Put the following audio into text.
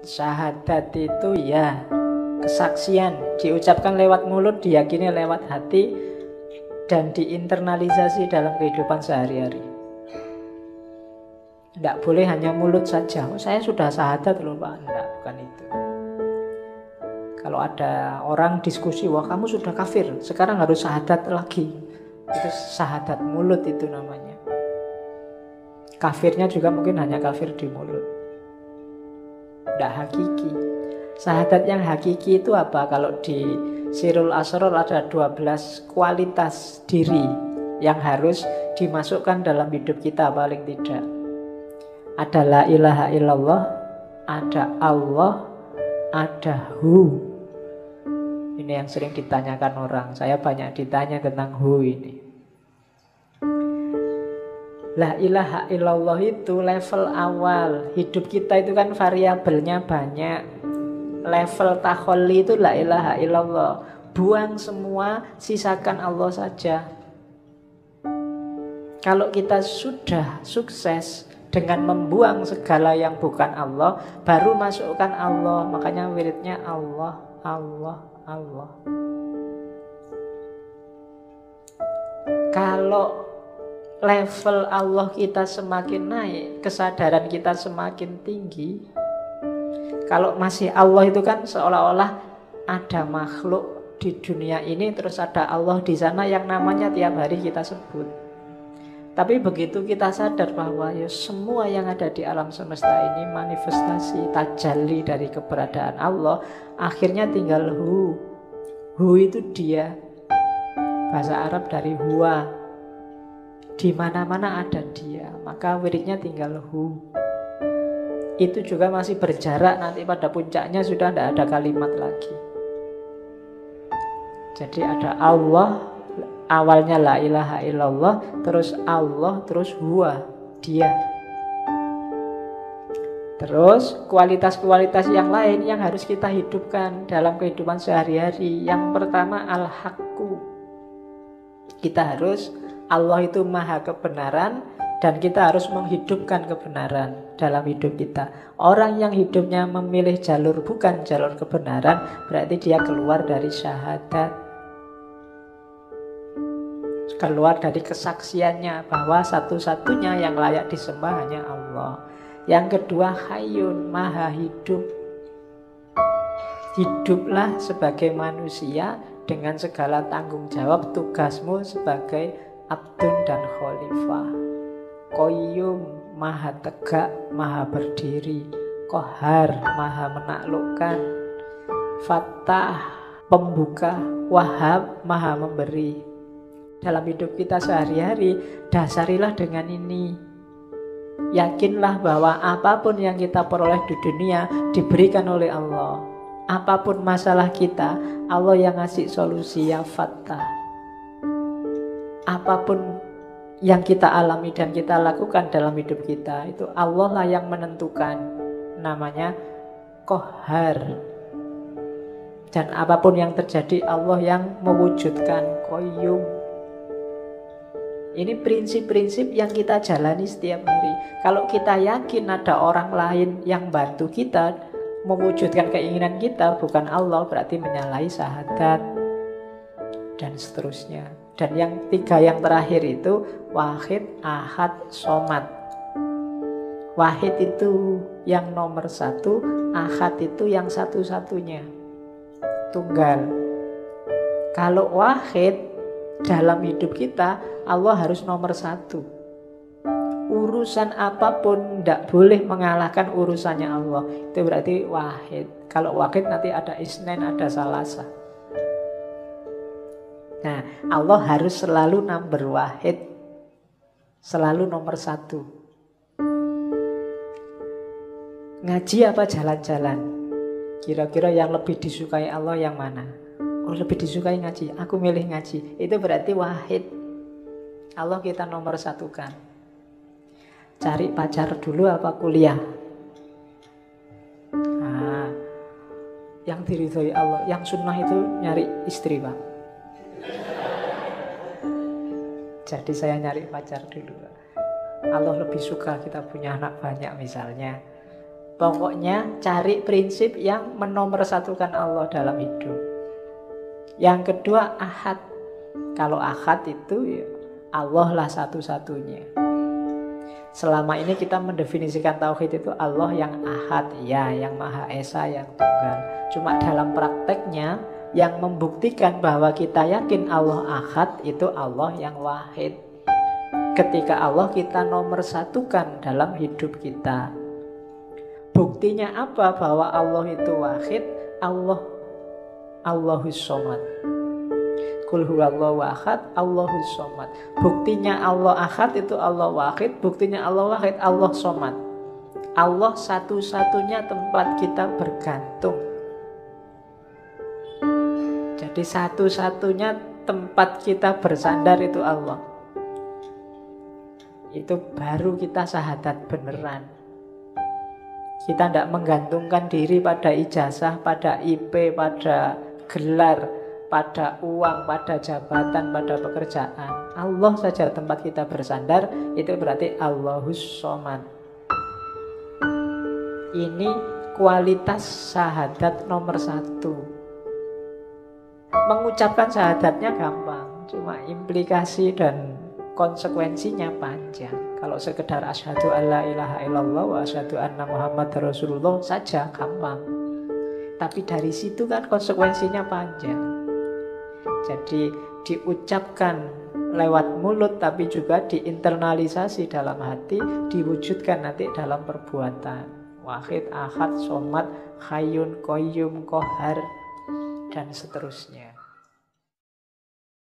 Syahadat itu ya kesaksian, diucapkan lewat mulut, diyakini lewat hati, dan diinternalisasi dalam kehidupan sehari-hari. Tidak boleh hanya mulut saja. Oh, saya sudah syahadat loh Pak. Tidak, bukan itu. Kalau ada orang diskusi, wah kamu sudah kafir, sekarang harus syahadat lagi. Itu syahadat mulut itu namanya. Kafirnya juga mungkin hanya kafir di mulut. Tidak hakiki. Syahadat yang hakiki itu apa? Kalau di Sirul Asror ada 12 kualitas diri yang harus dimasukkan dalam hidup kita paling tidak. Ada la ilaha illallah, ada Allah, ada Hu. Ini yang sering ditanyakan orang. Saya banyak ditanya tentang Hu ini. La ilaha illallah itu level awal. Hidup kita itu kan variabelnya banyak. Level takholli itu la ilaha illallah. Buang semua, sisakan Allah saja. Kalau kita sudah sukses dengan membuang segala yang bukan Allah, baru masukkan Allah. Makanya wiridnya Allah, Allah, Allah. Kalau level Allah kita semakin naik, kesadaran kita semakin tinggi. Kalau masih Allah itu kan seolah-olah ada makhluk di dunia ini, terus ada Allah di sana yang namanya tiap hari kita sebut. Tapi begitu kita sadar bahwa ya semua yang ada di alam semesta ini manifestasi, tajalli dari keberadaan Allah, akhirnya tinggal Hu. Hu itu dia. Bahasa Arab dari huwa. Di mana-mana ada dia, maka wiridnya tinggal Hu. Itu juga masih berjarak, nanti pada puncaknya sudah tidak ada kalimat lagi. Jadi ada Allah, awalnya la ilaha illallah, terus Allah, terus huwa, dia. Terus kualitas-kualitas yang lain yang harus kita hidupkan dalam kehidupan sehari-hari. Yang pertama al-haqqu. Kita harus, Allah itu maha kebenaran, dan kita harus menghidupkan kebenaran dalam hidup kita. Orang yang hidupnya memilih jalur bukan jalur kebenaran, berarti dia keluar dari syahadat, keluar dari kesaksiannya bahwa satu-satunya yang layak disembah hanya Allah. Yang kedua hayyun, maha hidup. Hiduplah sebagai manusia dengan segala tanggung jawab tugasmu sebagai abdun dan khalifah. Qayyum, maha tegak, maha berdiri. Qahar, maha menaklukkan. Fattah, pembuka. Wahhab, maha memberi. Dalam hidup kita sehari-hari, dasarilah dengan ini. Yakinlah bahwa apapun yang kita peroleh di dunia diberikan oleh Allah. Apapun masalah kita, Allah yang ngasih solusi, ya Fattah. Apapun yang kita alami dan kita lakukan dalam hidup kita, itu Allah lah yang menentukan. Namanya Qahar. Dan apapun yang terjadi, Allah yang mewujudkan. Qayyum. Ini prinsip-prinsip yang kita jalani setiap hari. Kalau kita yakin ada orang lain yang bantu kita mewujudkan keinginan kita, bukan Allah, berarti menyalahi syahadat. Dan seterusnya. Dan yang tiga yang terakhir itu wahid, ahad, somad. Wahid itu yang nomor satu, ahad itu yang satu-satunya, tunggal. Kalau wahid dalam hidup kita, Allah harus nomor satu. Urusan apapun tidak boleh mengalahkan urusannya Allah. Itu berarti wahid. Kalau wahid nanti ada isnen, ada salasa. Nah, Allah harus selalu number wahid, selalu nomor satu. Ngaji apa jalan-jalan? Kira-kira yang lebih disukai Allah yang mana? Oh, lebih disukai ngaji, aku milih ngaji. Itu berarti wahid. Allah kita nomor satukan. Cari pacar dulu apa kuliah? Nah, yang diridhoi Allah, yang sunnah itu nyari istri, Pak. Jadi saya nyari pacar dulu. Allah lebih suka kita punya anak banyak misalnya. Pokoknya cari prinsip yang menomorsatukan Allah dalam hidup. Yang kedua ahad. Kalau ahad itu ya Allah lah satu-satunya. Selama ini kita mendefinisikan tauhid itu Allah yang ahad, ya, yang maha esa, yang tunggal. Cuma dalam prakteknya yang membuktikan bahwa kita yakin Allah ahad itu Allah yang wahid. Ketika Allah kita nomorsatukan dalam hidup kita. Buktinya apa bahwa Allah itu wahid? Allahus somad. Qul huwallahu ahad, Allahus somad. Buktinya Allah ahad itu Allah wahid. Buktinya Allah wahid, Allah somad. Allah satu-satunya tempat kita bergantung. Jadi satu-satunya tempat kita bersandar itu Allah. Itu baru kita syahadat beneran. Kita tidak menggantungkan diri pada ijazah, pada IP, pada gelar, pada uang, pada jabatan, pada pekerjaan. Allah saja tempat kita bersandar. Itu berarti Allahus somad. Ini kualitas syahadat nomor 1. Mengucapkan syahadatnya gampang, cuma implikasi dan konsekuensinya panjang. Kalau sekedar asyhadu alla ilaha illallah wa asyhadu anna Muhammad Rasulullah saja gampang. Tapi dari situ kan konsekuensinya panjang. Jadi diucapkan lewat mulut tapi juga diinternalisasi dalam hati, diwujudkan nanti dalam perbuatan. Wahid, ahad, somad, hayyun, qayyum, qahar, dan seterusnya.